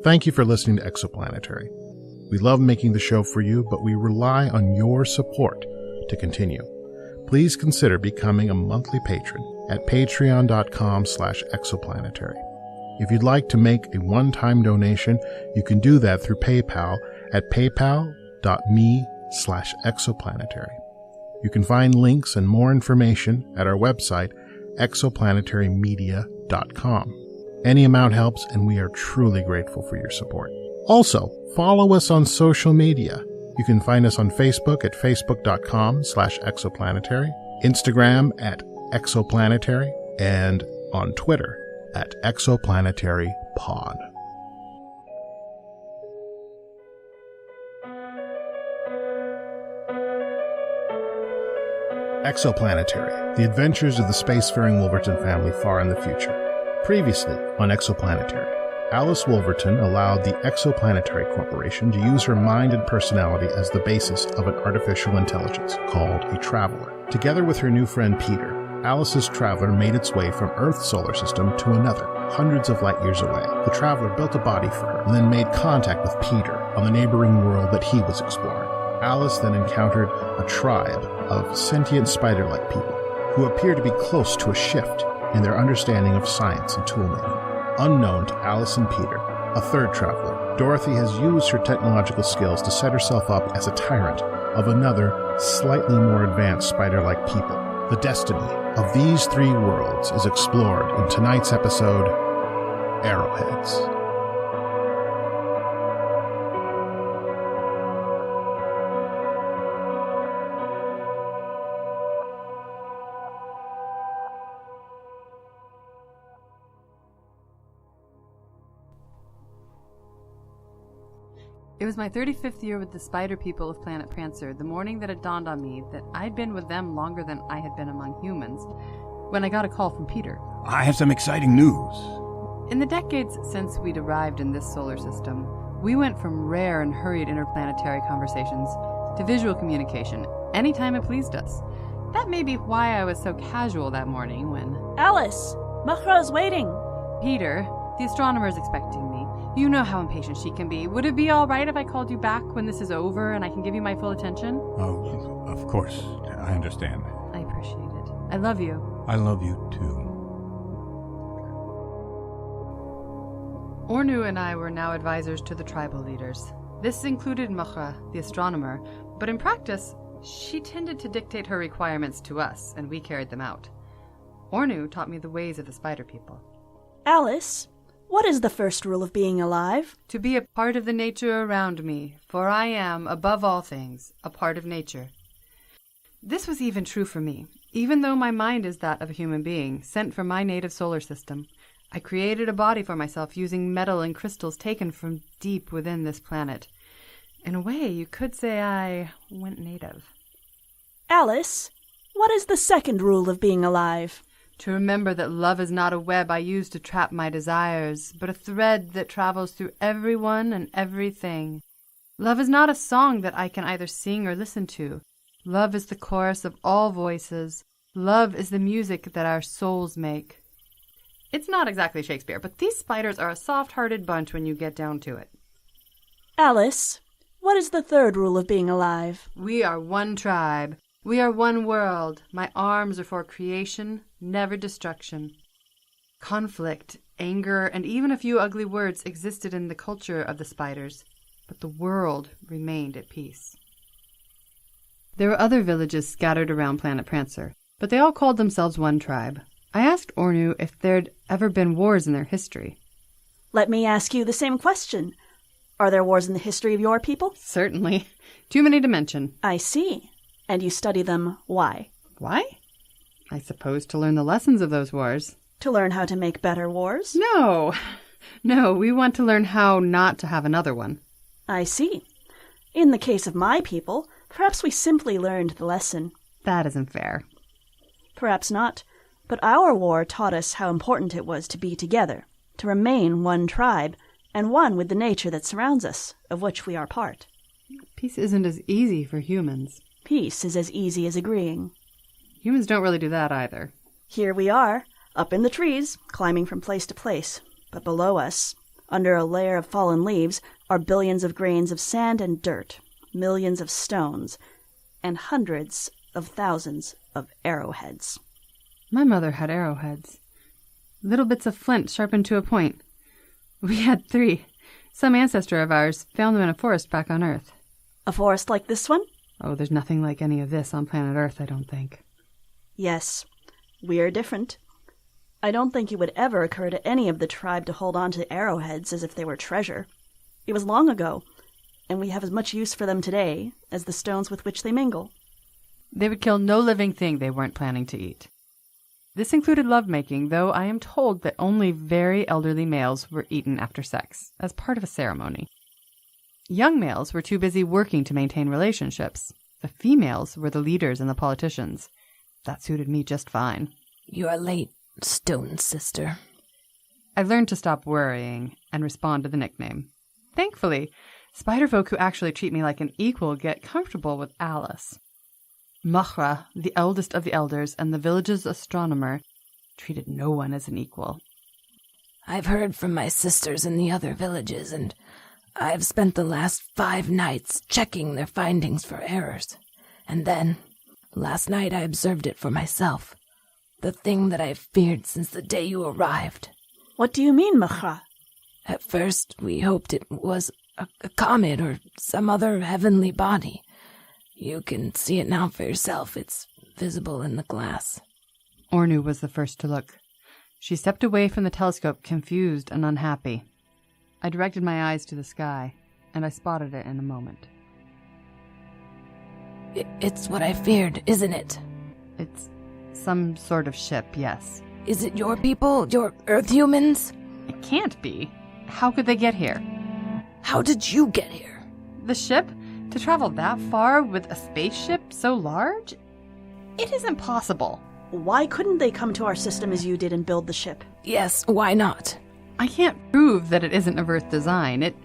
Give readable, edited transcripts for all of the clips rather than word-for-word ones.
Thank you for listening to Exoplanetary. We love making the show for you, but we rely on your support to continue. Please consider becoming a monthly patron at patreon.com/exoplanetary. If you'd like to make a one-time donation, you can do that through PayPal at paypal.me/exoplanetary. You can find links and more information at our website, exoplanetarymedia.com. Any amount helps, and we are truly grateful for your support. Also, follow us on social media. You can find us on Facebook at facebook.com/exoplanetary, Instagram at exoplanetary, and on Twitter at exoplanetarypod. Exoplanetary, the adventures of the spacefaring Wolverton family far in the future. Previously on Exoplanetary, Alice Wolverton allowed the Exoplanetary Corporation to use her mind and personality as the basis of an artificial intelligence called a Traveler. Together with her new friend Peter, Alice's Traveler made its way from Earth's solar system to another, hundreds of light years away. The Traveler built a body for her and then made contact with Peter on the neighboring world that he was exploring. Alice then encountered a tribe of sentient spider-like people who appear to be close to a shift in their understanding of science and tool-making. Unknown to Alice and Peter, a third traveler, Dorothy has used her technological skills to set herself up as a tyrant of another, slightly more advanced spider-like people. The destiny of these three worlds is explored in tonight's episode, Arrowheads. It was my 35th year with the spider people of Planet Prancer, the morning that it dawned on me that I'd been with them longer than I had been among humans, when I got a call from Peter. I have some exciting news. In the decades since we'd arrived in this solar system, we went from rare and hurried interplanetary conversations to visual communication anytime it pleased us. That may be why I was so casual that morning when... Alice! Muhrrah's waiting! Peter, the astronomer's expecting me. You know how impatient she can be. Would it be all right if I called you back when this is over and I can give you my full attention? Oh, of course. I understand. I appreciate it. I love you. I love you, too. Ornu and I were now advisors to the tribal leaders. This included Muhrrah, the astronomer, but in practice, she tended to dictate her requirements to us, and we carried them out. Ornu taught me the ways of the spider people. Alice, what is the first rule of being alive? To be a part of the nature around me, for I am, above all things, a part of nature. This was even true for me. Even though my mind is that of a human being, sent from my native solar system, I created a body for myself using metal and crystals taken from deep within this planet. In a way, you could say I went native. Alice, what is the second rule of being alive? To remember that love is not a web I use to trap my desires, but a thread that travels through everyone and everything. Love is not a song that I can either sing or listen to. Love is the chorus of all voices. Love is the music that our souls make. It's not exactly Shakespeare, but these spiders are a soft-hearted bunch when you get down to it. Alice, what is the third rule of being alive? We are one tribe. We are one world. My arms are for creation, never destruction. Conflict, anger, and even a few ugly words existed in the culture of the spiders, but the world remained at peace. There were other villages scattered around Planet Prancer, but they all called themselves one tribe. I asked Ornu if there'd ever been wars in their history. Let me ask you the same question. Are there wars in the history of your people? Certainly. Too many to mention. I see. And you study them, why? Why? I suppose to learn the lessons of those wars. To learn how to make better wars? No, we want to learn how not to have another one. I see. In the case of my people, perhaps we simply learned the lesson. That isn't fair. Perhaps not. But our war taught us how important it was to be together, to remain one tribe, and one with the nature that surrounds us, of which we are part. Peace isn't as easy for humans. Peace is as easy as agreeing. Humans don't really do that either. Here we are, up in the trees, climbing from place to place. But below us, Under a layer of fallen leaves are billions of grains of sand and dirt, millions of stones, and hundreds of thousands of arrowheads. My mother had arrowheads. Little bits of flint sharpened to a point. We had 3. Some ancestor of ours found them in a forest back on Earth. A forest like this one? Oh, there's nothing like any of this on planet Earth, I don't think. Yes, we are different. I don't think it would ever occur to any of the tribe to hold on to arrowheads as if they were treasure. It was long ago, and we have as much use for them today as the stones with which they mingle. They would kill no living thing they weren't planning to eat. This included lovemaking, though I am told that only very elderly males were eaten after sex, as part of a ceremony. Young males were too busy working to maintain relationships. The females were the leaders and the politicians. That suited me just fine. You are late, Stone Sister. I learned to stop worrying and respond to the nickname. Thankfully, spider folk who actually treat me like an equal get comfortable with Alice. Muhrrah, the eldest of the elders and the village's astronomer, treated no one as an equal. I've heard from my sisters in the other villages, and I've spent the last 5 nights checking their findings for errors. And then, last night I observed it for myself. The thing that I've feared since the day you arrived. What do you mean, Muhrrah? At first, we hoped it was a comet or some other heavenly body. You can see it now for yourself. It's visible in the glass. Ornu was the first to look. She stepped away from the telescope, confused and unhappy. I directed my eyes to the sky, and I spotted it in a moment. It's what I feared, isn't it? It's some sort of ship, yes. Is it your people, your Earth humans? It can't be. How could they get here? How did you get here? The ship? To travel that far with a spaceship so large? It isn't possible. Why couldn't they come to our system as you did and build the ship? Yes, why not? I can't prove that it isn't of Earth design. It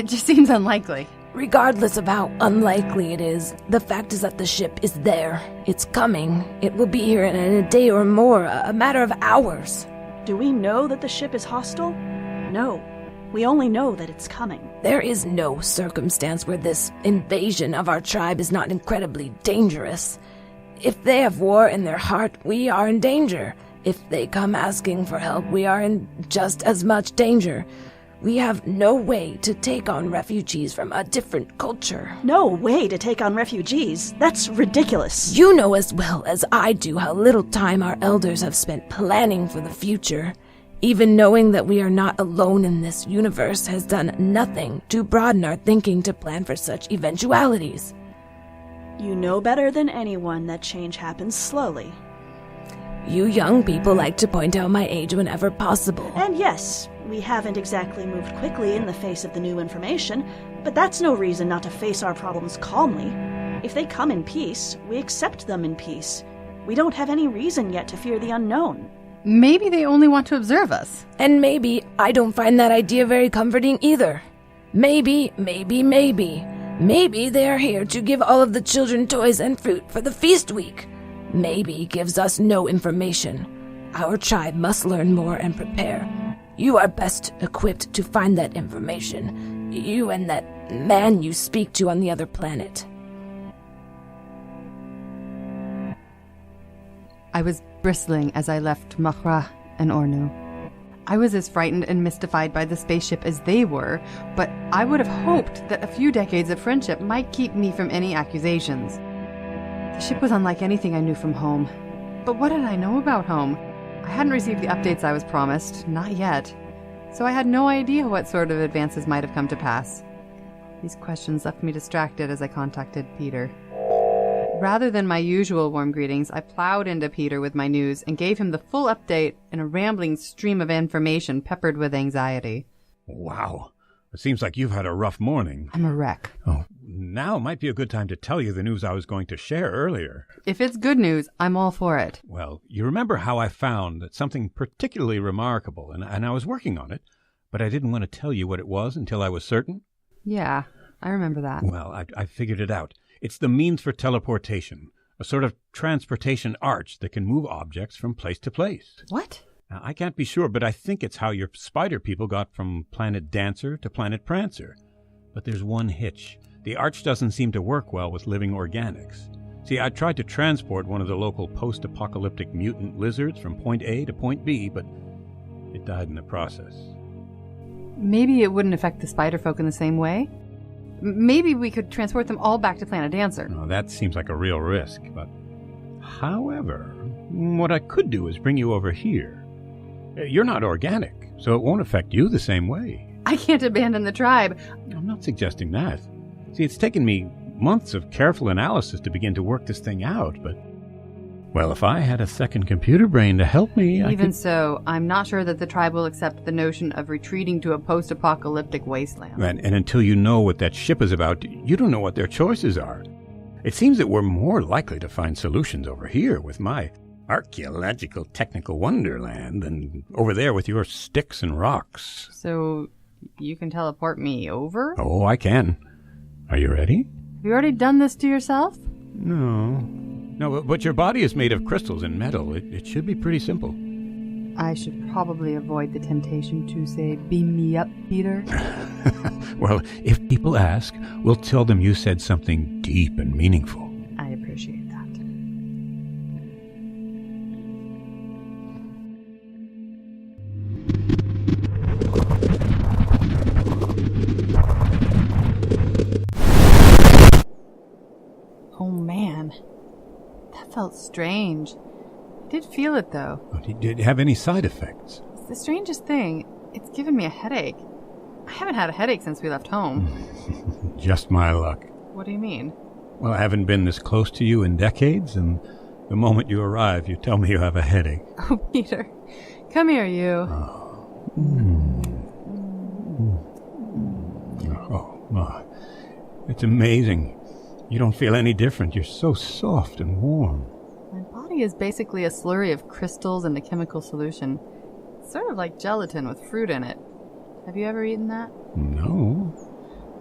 just seems unlikely. Regardless of how unlikely it is, the fact is that the ship is there. It's coming. It will be here in a day or more, a matter of hours. Do we know that the ship is hostile? No. We only know that it's coming. There is no circumstance where this invasion of our tribe is not incredibly dangerous. If they have war in their heart, we are in danger. If they come asking for help, we are in just as much danger. We have no way to take on refugees from a different culture. No way to take on refugees? That's ridiculous. You know as well as I do how little time our elders have spent planning for the future. Even knowing that we are not alone in this universe has done nothing to broaden our thinking to plan for such eventualities. You know better than anyone that change happens slowly. You young people like to point out my age whenever possible. And yes, we haven't exactly moved quickly in the face of the new information, but that's no reason not to face our problems calmly. If they come in peace, we accept them in peace. We don't have any reason yet to fear the unknown. Maybe they only want to observe us. And maybe I don't find that idea very comforting either. Maybe they are here to give all of the children toys and fruit for the feast week. Maybe gives us no information. Our tribe must learn more and prepare. You are best equipped to find that information. You and that man you speak to on the other planet. I was bristling as I left Muhrrah and Ornu. I was as frightened and mystified by the spaceship as they were, but I would have hoped that a few decades of friendship might keep me from any accusations. The ship was unlike anything I knew from home. But what did I know about home? I hadn't received the updates I was promised, not yet. So I had no idea what sort of advances might have come to pass. These questions left me distracted as I contacted Peter. Rather than my usual warm greetings, I plowed into Peter with my news and gave him the full update in a rambling stream of information peppered with anxiety. Wow. It seems like you've had a rough morning. I'm a wreck. Oh, now might be a good time to tell you the news I was going to share earlier. If it's good news, I'm all for it. Well, you remember how I found that something particularly remarkable, and I was working on it, but I didn't want to tell you what it was until I was certain? Yeah, I remember that. Well, I figured it out. It's the means for teleportation, a sort of transportation arch that can move objects from place to place. What? Now, I can't be sure, but I think it's how your spider people got from Planet Dancer to Planet Prancer. But there's one hitch. The arch doesn't seem to work well with living organics. See, I tried to transport one of the local post-apocalyptic mutant lizards from point A to point B, but it died in the process. Maybe it wouldn't affect the spider folk in the same way? Maybe we could transport them all back to Planet Dancer. No, that seems like a real risk, but... However, what I could do is bring you over here. You're not organic, so it won't affect you the same way. I can't abandon the tribe. I'm not suggesting that. See, it's taken me months of careful analysis to begin to work this thing out, but... Well, if I had a second computer brain to help me, Even so, I'm not sure that the tribe will accept the notion of retreating to a post-apocalyptic wasteland. And until you know what that ship is about, you don't know what their choices are. It seems that we're more likely to find solutions over here with my archaeological technical wonderland than over there with your sticks and rocks. So, you can teleport me over? Oh, I can. Are you ready? Have you already done this to yourself? No, but your body is made of crystals and metal. It should be pretty simple. I should probably avoid the temptation to say, beam me up, Peter. Well, if people ask, we'll tell them you said something deep and meaningful. I appreciate that. Oh man, that felt strange. I did feel it though. Did it have any side effects? It's the strangest thing. It's given me a headache. I haven't had a headache since we left home. Just my luck. What do you mean? Well, I haven't been this close to you in decades, and the moment you arrive, you tell me you have a headache. Oh, Peter. Come here, you. Oh, it's amazing. You don't feel any different. You're so soft and warm. My body is basically a slurry of crystals and a chemical solution. It's sort of like gelatin with fruit in it. Have you ever eaten that? No.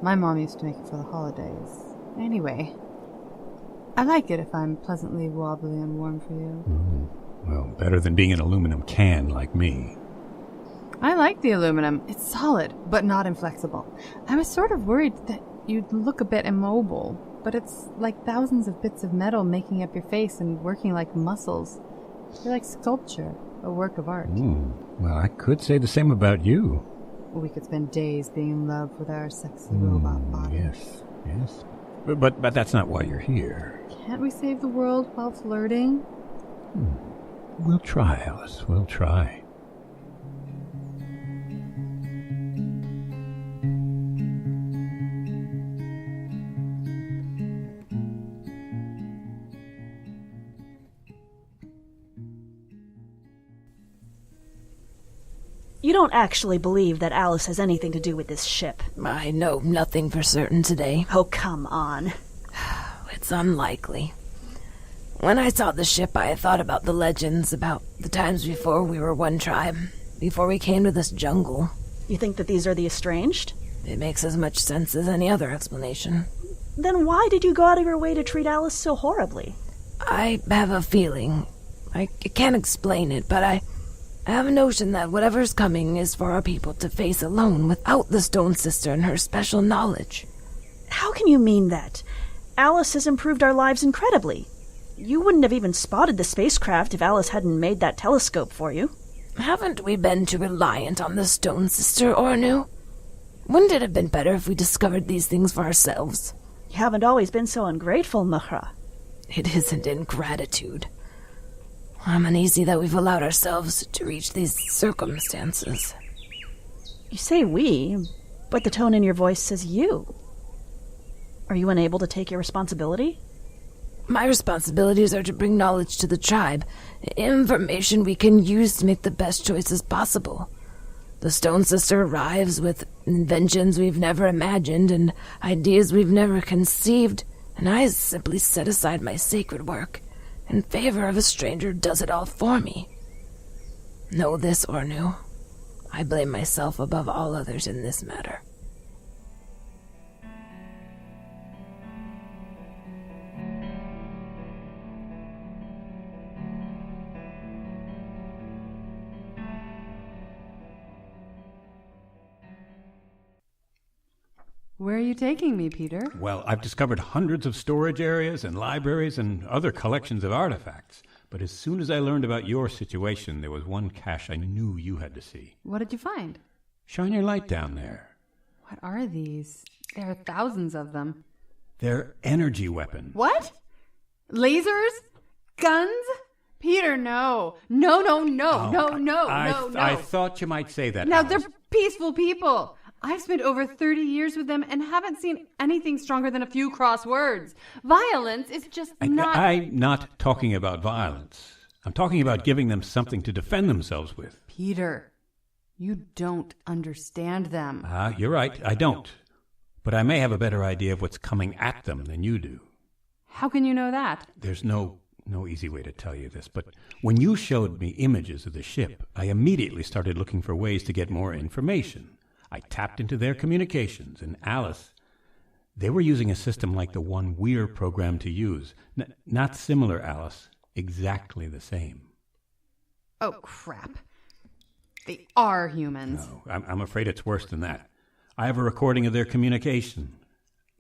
My mom used to make it for the holidays. Anyway, I like it if I'm pleasantly wobbly and warm for you. Well, better than being an aluminum can like me. I like the aluminum. It's solid, but not inflexible. I was sort of worried that you'd look a bit immobile, but it's like thousands of bits of metal making up your face and working like muscles. You're like sculpture, a work of art. Well, I could say the same about you. We could spend days being in love with our sexy robot bodies. Yes. But that's not why you're here. Can't we save the world while flirting? We'll try, Alice. We'll try. You don't actually believe that Alice has anything to do with this ship. I know nothing for certain today. Oh, come on. It's unlikely. When I saw the ship, I thought about the legends, about the times before we were one tribe, before we came to this jungle. You think that these are the estranged? It makes as much sense as any other explanation. Then why did you go out of your way to treat Alice so horribly? I have a feeling. I can't explain it, but I have a notion that whatever's coming is for our people to face alone without the Stone Sister and her special knowledge. How can you mean that? Alice has improved our lives incredibly. You wouldn't have even spotted the spacecraft if Alice hadn't made that telescope for you. Haven't we been too reliant on the Stone Sister, Ornu? Wouldn't it have been better if we discovered these things for ourselves? You haven't always been so ungrateful, Muhrrah. It isn't ingratitude. I'm uneasy that we've allowed ourselves to reach these circumstances. You say we, but the tone in your voice says you. Are you unable to take your responsibility? My responsibilities are to bring knowledge to the tribe, information we can use to make the best choices possible. The Stone Sister arrives with inventions we've never imagined and ideas we've never conceived, and I simply set aside my sacred work in favor of a stranger who does it all for me. Know this, Ornu. I blame myself above all others in this matter. Where are you taking me, Peter? Well, I've discovered hundreds of storage areas and libraries and other collections of artifacts. But as soon as I learned about your situation, there was one cache I knew you had to see. What did you find? Shine your light down there. What are these? There are thousands of them. They're energy weapons. What? Lasers? Guns? Peter, no. No. I thought you might say that. Now, Alice. they're peaceful people. I've spent over 30 years with them and haven't seen anything stronger than a few cross words. Violence is just not... I'm not talking about violence. I'm talking about giving them something to defend themselves with. Peter, you don't understand them. You're right, I don't. But I may have a better idea of what's coming at them than you do. How can you know that? There's no easy way to tell you this, but when you showed me images of the ship, I immediately started looking for ways to get more information. I tapped into their communications, and Alice, they were using a system like the one we're programmed to use. Not similar, Alice, exactly the same. Oh, crap. They are humans. No, I'm afraid it's worse than that. I have a recording of their communication.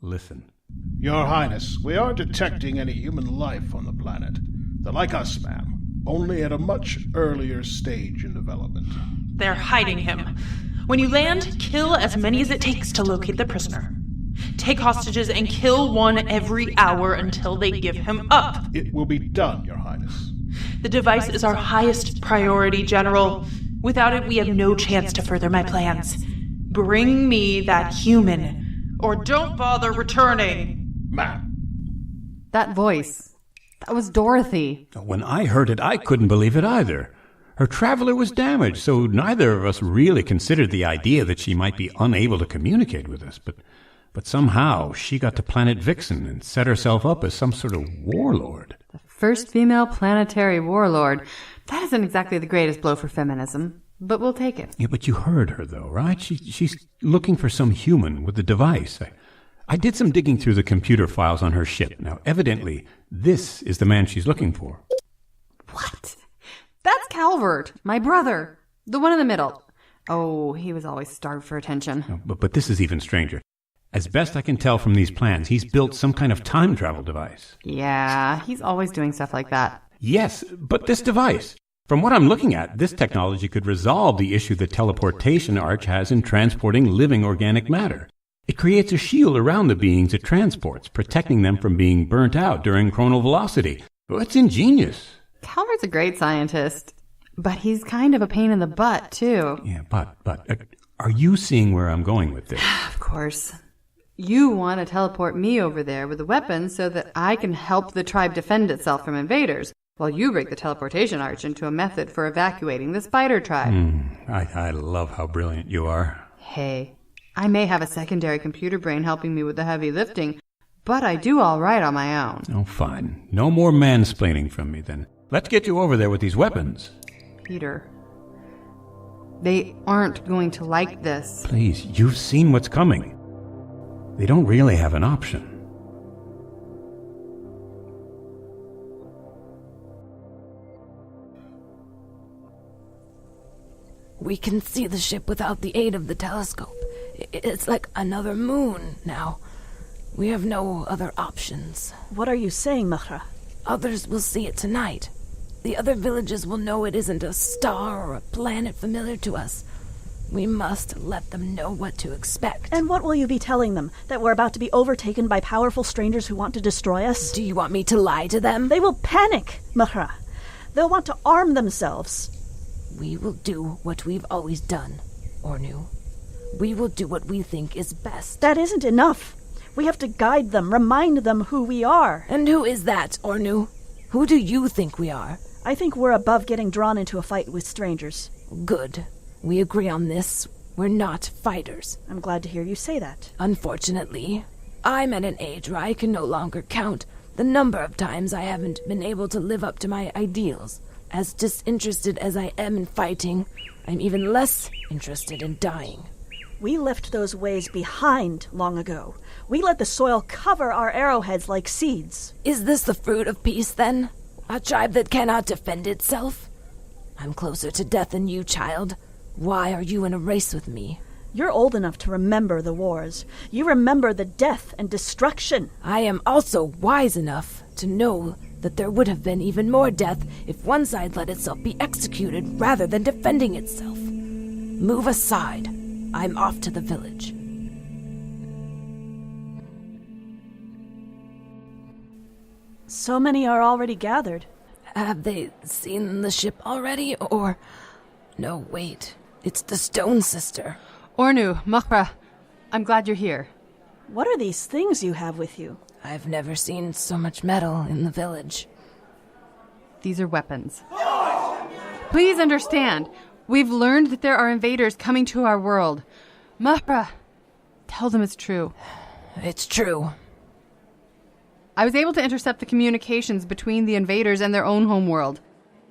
Listen. Your Highness, we aren't detecting any human life on the planet. They're like us, ma'am, only at a much earlier stage in development. They're hiding him. When you land, kill as many as it takes to locate the prisoner. Take hostages and kill one every hour until they give him up. It will be done, Your Highness. The device is our highest priority, General. Without it, we have no chance to further my plans. Bring me that human, or don't bother returning. Ma'am. That voice, that was Dorothy. When I heard it, I couldn't believe it either. Her traveler was damaged, so neither of us really considered the idea that she might be unable to communicate with us. But somehow she got to Planet Vixen and set herself up as some sort of warlord. The first female planetary warlord. That isn't exactly the greatest blow for feminism, but we'll take it. Yeah, but you heard her, though, right? She's looking for some human with the device. I did some digging through the computer files on her ship. Now, evidently, this is the man she's looking for. What? That's Calvert, my brother. The one in the middle. Oh, he was always starved for attention. No, but this is even stranger. As best I can tell from these plans, he's built some kind of time travel device. Yeah, he's always doing stuff like that. Yes, but this device. From what I'm looking at, this technology could resolve the issue the teleportation arch has in transporting living organic matter. It creates a shield around the beings it transports, protecting them from being burnt out during chronal velocity. Well, it's ingenious. Calvert's a great scientist, but he's kind of a pain in the butt, too. Yeah, but are you seeing where I'm going with this? Of course. You want to teleport me over there with a weapon so that I can help the tribe defend itself from invaders, while you break the teleportation arch into a method for evacuating the spider tribe. I love how brilliant you are. Hey, I may have a secondary computer brain helping me with the heavy lifting, but I do all right on my own. Oh, fine. No more mansplaining from me, then. Let's get you over there with these weapons. Peter, they aren't going to like this. Please, you've seen what's coming. They don't really have an option. We can see the ship without the aid of the telescope. It's like another moon now. We have no other options. What are you saying, Muhrrah? Others will see it tonight. The other villages will know it isn't a star or a planet familiar to us. We must let them know what to expect. And what will you be telling them? That we're about to be overtaken by powerful strangers who want to destroy us? Do you want me to lie to them? They will panic, Muhrrah. They'll want to arm themselves. We will do what we've always done, Ornu. We will do what we think is best. That isn't enough. We have to guide them, remind them who we are. And who is that, Ornu? Who do you think we are? I think we're above getting drawn into a fight with strangers. Good. We agree on this. We're not fighters. I'm glad to hear you say that. Unfortunately, I'm at an age where I can no longer count the number of times I haven't been able to live up to my ideals. As disinterested as I am in fighting, I'm even less interested in dying. We left those ways behind long ago. We let the soil cover our arrowheads like seeds. Is this the fruit of peace, then? A tribe that cannot defend itself? I'm closer to death than you, child. Why are you in a race with me? You're old enough to remember the wars. You remember the death and destruction. I am also wise enough to know that there would have been even more death if one side let itself be executed rather than defending itself. Move aside. I'm off to the village. So many are already gathered. Have they seen the ship already, or... No, wait. It's the Stone Sister. Ornu, Muhrrah, I'm glad you're here. What are these things you have with you? I've never seen so much metal in the village. These are weapons. Please understand, we've learned that there are invaders coming to our world. Muhrrah, tell them it's true. It's true. I was able to intercept the communications between the invaders and their own homeworld.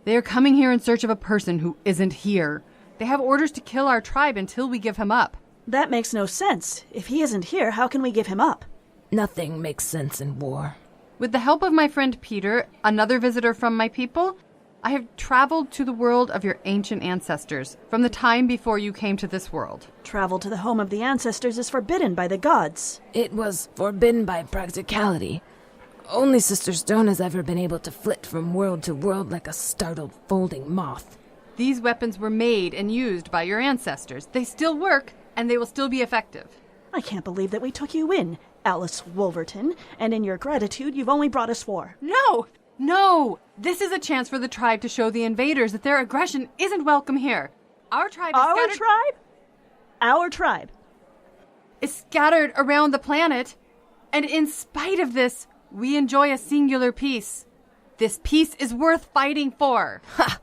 They are coming here in search of a person who isn't here. They have orders to kill our tribe until we give him up. That makes no sense. If he isn't here, how can we give him up? Nothing makes sense in war. With the help of my friend Peter, another visitor from my people, I have traveled to the world of your ancient ancestors, from the time before you came to this world. Travel to the home of the ancestors is forbidden by the gods. It was forbidden by practicality. Only Sister Stone has ever been able to flit from world to world like a startled folding moth. These weapons were made and used by your ancestors. They still work, and they will still be effective. I can't believe that we took you in, Alice Wolverton, and in your gratitude you've only brought us war. No! This is a chance for the tribe to show the invaders that their aggression isn't welcome here. Our tribe is scattered around the planet, and in spite of this, we enjoy a singular peace. This peace is worth fighting for. Ha!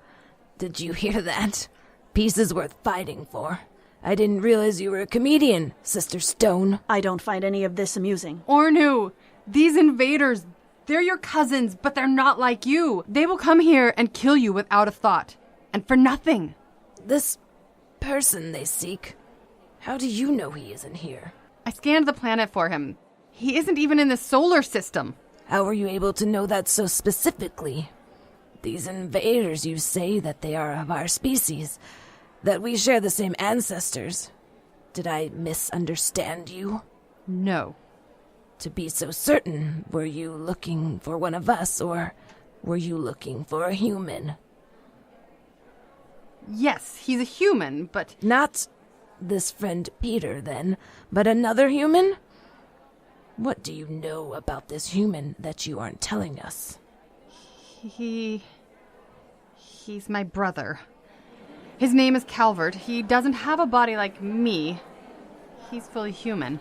Did you hear that? Peace is worth fighting for. I didn't realize you were a comedian, Sister Stone. I don't find any of this amusing. Ornu, these invaders, they're your cousins, but they're not like you. They will come here and kill you without a thought, and for nothing. This person they seek, how do you know he isn't here? I scanned the planet for him. He isn't even in the solar system. How were you able to know that so specifically? These invaders, you say that they are of our species, that we share the same ancestors. Did I misunderstand you? No. To be so certain, were you looking for one of us, or were you looking for a human? Yes, he's a human, but... Not this friend Peter, then, but another human? What do you know about this human that you aren't telling us? He's my brother. His name is Calvert. He doesn't have a body like me. He's fully human.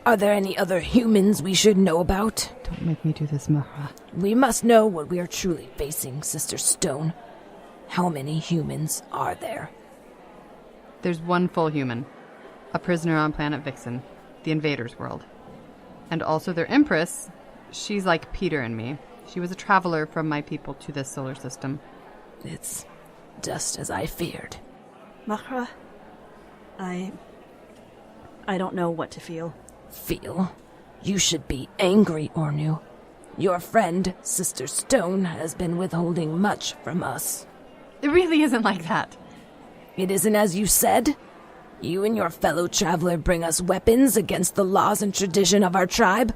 Are there any other humans we should know about? Don't make me do this, Muhrrah. We must know what we are truly facing, Sister Stone. How many humans are there? There's one full human. A prisoner on planet Vixen, the invaders' world. And also their empress. She's like Peter and me. She was a traveler from my people to this solar system. It's just as I feared. Muhrrah, I don't know what to feel. Feel? You should be angry, Ornu. Your friend, Sister Stone, has been withholding much from us. It really isn't like that. It isn't as you said? You and your fellow traveler bring us weapons against the laws and tradition of our tribe?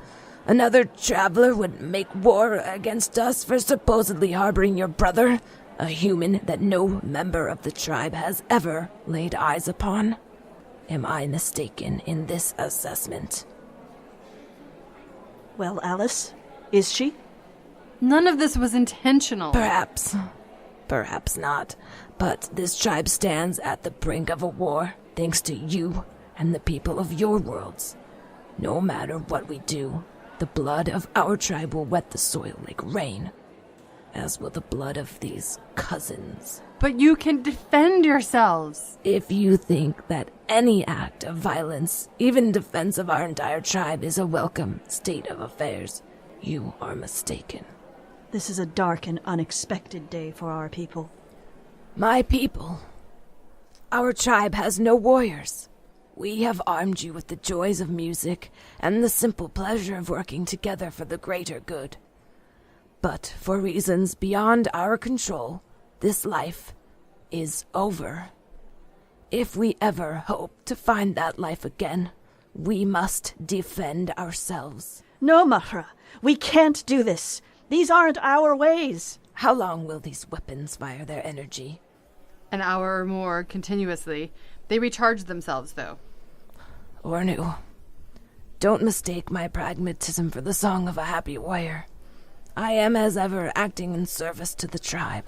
Another traveler would make war against us for supposedly harboring your brother, a human that no member of the tribe has ever laid eyes upon? Am I mistaken in this assessment? Well, Alice, is she? None of this was intentional. Perhaps. Perhaps not. But this tribe stands at the brink of a war, thanks to you and the people of your worlds. No matter what we do, the blood of our tribe will wet the soil like rain, as will the blood of these cousins. But you can defend yourselves. If you think that any act of violence, even defense of our entire tribe, is a welcome state of affairs, you are mistaken. This is a dark and unexpected day for our people. My people? Our tribe has no warriors. We have armed you with the joys of music and the simple pleasure of working together for the greater good. But for reasons beyond our control, this life is over. If we ever hope to find that life again, we must defend ourselves. No, Muhrrah, we can't do this. These aren't our ways. How long will these weapons fire their energy? An hour or more continuously. They recharge themselves, though. Ornu, don't mistake my pragmatism for the song of a happy warrior. I am, as ever, acting in service to the tribe.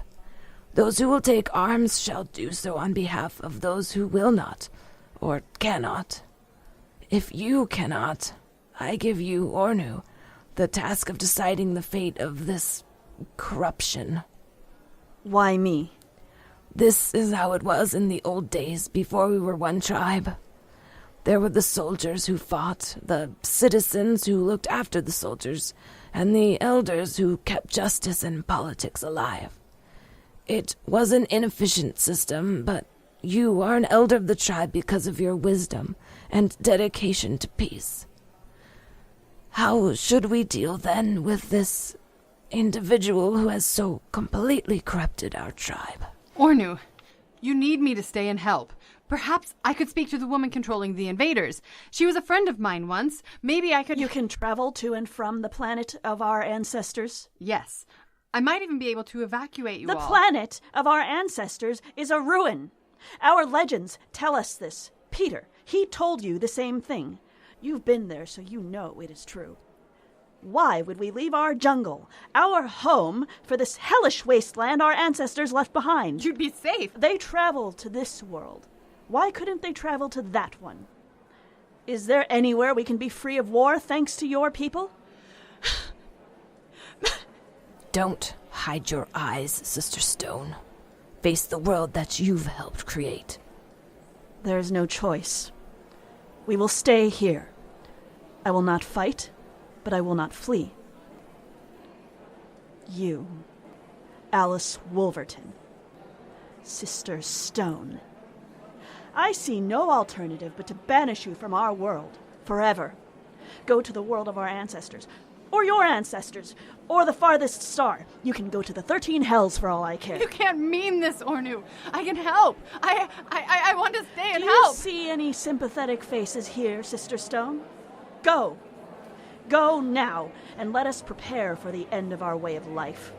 Those who will take arms shall do so on behalf of those who will not, or cannot. If you cannot, I give you, Ornu, the task of deciding the fate of this corruption. Why me? This is how it was in the old days, before we were one tribe. There were the soldiers who fought, the citizens who looked after the soldiers, and the elders who kept justice and politics alive. It was an inefficient system, but you are an elder of the tribe because of your wisdom and dedication to peace. How should we deal then with this individual who has so completely corrupted our tribe? Ornu, you need me to stay and help. Perhaps I could speak to the woman controlling the invaders. She was a friend of mine once. Maybe I could... You can travel to and from the planet of our ancestors? Yes. I might even be able to evacuate you all. The planet of our ancestors is a ruin. Our legends tell us this. Peter, he told you the same thing. You've been there, so you know it is true. Why would we leave our jungle, our home, for this hellish wasteland our ancestors left behind? You'd be safe. They traveled to this world. Why couldn't they travel to that one? Is there anywhere we can be free of war thanks to your people? Don't hide your eyes, Sister Stone. Face the world that you've helped create. There is no choice. We will stay here. I will not fight, but I will not flee. You, Alice Wolverton, Sister Stone. I see no alternative but to banish you from our world, forever. Go to the world of our ancestors, or your ancestors, or the farthest star. You can go to the 13 hells for all I care. You can't mean this, Ornu. I can help. I want to stay and Do help. you see any sympathetic faces here, Sister Stone? Go. Go now, and let us prepare for the end of our way of life.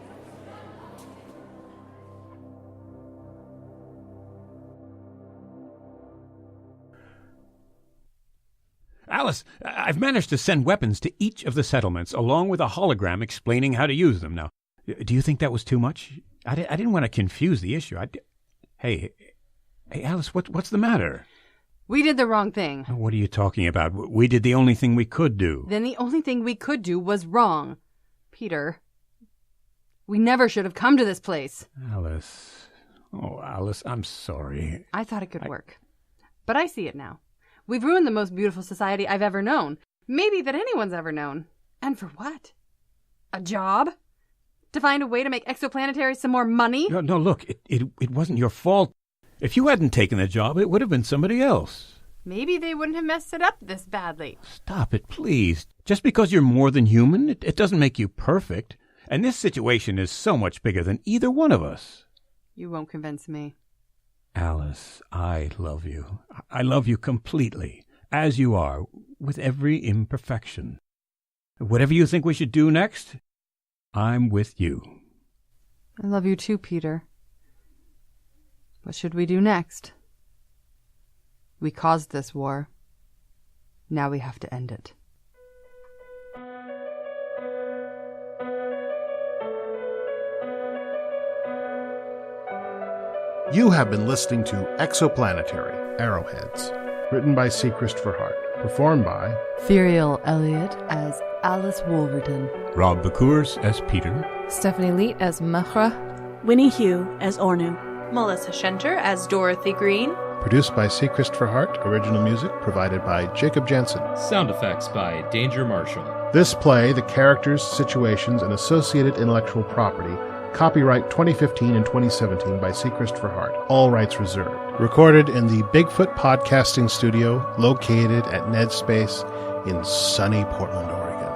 Alice, I've managed to send weapons to each of the settlements, along with a hologram explaining how to use them. Now, do you think that was too much? I didn't want to confuse the issue. Hey, Alice, what's the matter? We did the wrong thing. What are you talking about? We did the only thing we could do. Then the only thing we could do was wrong. Peter, we never should have come to this place. Alice. Oh, Alice, I'm sorry. I thought it could work. But I see it now. We've ruined the most beautiful society I've ever known. Maybe that anyone's ever known. And for what? A job? To find a way to make Exoplanetary some more money? No, look, it wasn't your fault. If you hadn't taken the job, it would have been somebody else. Maybe they wouldn't have messed it up this badly. Stop it, please. Just because you're more than human, it doesn't make you perfect. And this situation is so much bigger than either one of us. You won't convince me. Alice, I love you. I love you completely, as you are, with every imperfection. Whatever you think we should do next, I'm with you. I love you too, Peter. What should we do next? We caused this war. Now we have to end it. You have been listening to Exoplanetary, Arrowheads, written by C. Christopher Hart, performed by Firiel Elliott as Alice Wolverton, Rob Bekuhrs as Peter, Stephanie Leet as Muhrrah, Wynee Hugh as Ornu, Melissa Schenter as Dorothy Greene. produced by C. Christopher Hart, original music provided by Jacob Jansen. Sound effects by Danger Marshall. This play, the characters, situations, and associated intellectual property, copyright 2015 and 2017 by C. Christopher Hart, all rights reserved. Recorded in the Bigfoot Podcasting Studio, located at Ned Space in sunny Portland, Oregon.